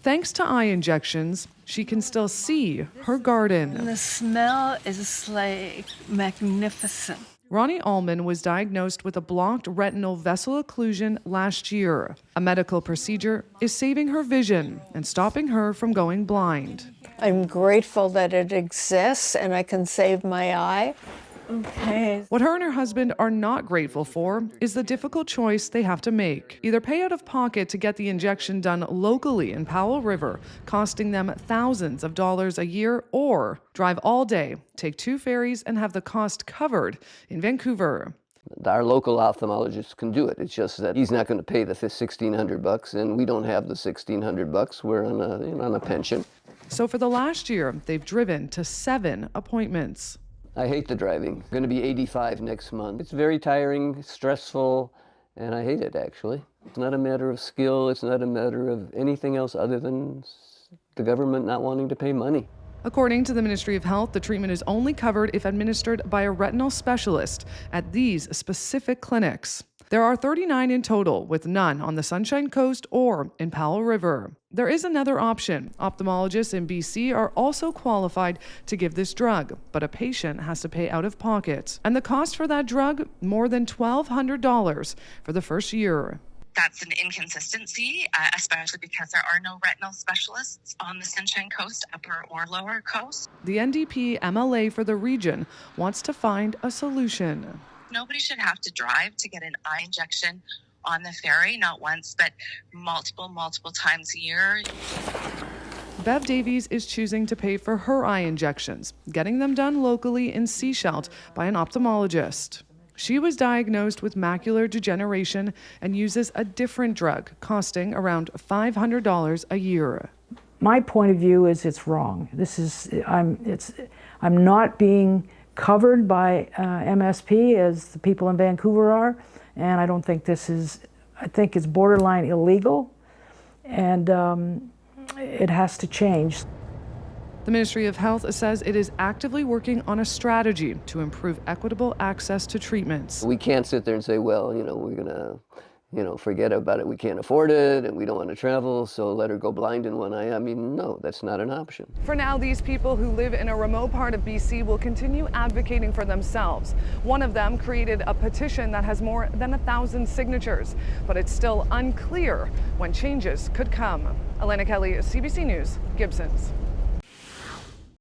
thanks to eye injections, she can still see her garden. And the smell is like magnificent. Ronnie Allman was diagnosed with a blocked retinal vessel occlusion last year. A medical procedure is saving her vision and stopping her from going blind. I'm grateful that it exists and I can save my eye. Okay. What her and her husband are not grateful for is the difficult choice they have to make. Either pay out of pocket to get the injection done locally in Powell River, costing them thousands of dollars a year, or drive all day, take 2 ferries, and have the cost covered in Vancouver. Our local ophthalmologist can do it. It's just that he's not going to pay the $1,600, and we don't have the $1,600. We're on a pension. So for the last year, they've driven to 7 appointments. I hate the driving. I'm going to be 85 next month. It's very tiring, stressful, and I hate it, actually. It's not a matter of skill. It's not a matter of anything else other than the government not wanting to pay money. According to the Ministry of Health, the treatment is only covered if administered by a retinal specialist at these specific clinics. There are 39 in total, with none on the Sunshine Coast or in Powell River. There is another option. Ophthalmologists in BC are also qualified to give this drug, but a patient has to pay out of pocket. And the cost for that drug, more than $1,200 for the first year. That's an inconsistency, especially because there are no retinal specialists on the Sunshine Coast, upper or lower coast. The NDP MLA for the region wants to find a solution. Nobody should have to drive to get an eye injection on the ferry, not once, but multiple times a year. Bev Davies is choosing to pay for her eye injections, getting them done locally in Sechelt by an ophthalmologist. She was diagnosed with macular degeneration and uses a different drug, costing around $500 a year. My point of view is it's wrong. I'm not being covered by MSP as the people in Vancouver are, and I don't think I think it's borderline illegal, and it has to change. The Ministry of Health says it is actively working on a strategy to improve equitable access to treatments. We can't sit there and say, well, we're going to, forget about it. We can't afford it and we don't want to travel, so let her go blind in one eye. I mean, no, that's not an option. For now, these people who live in a remote part of BC will continue advocating for themselves. One of them created a petition that has more than 1,000 signatures, but it's still unclear when changes could come. Alanna Kelly, CBC News, Gibsons.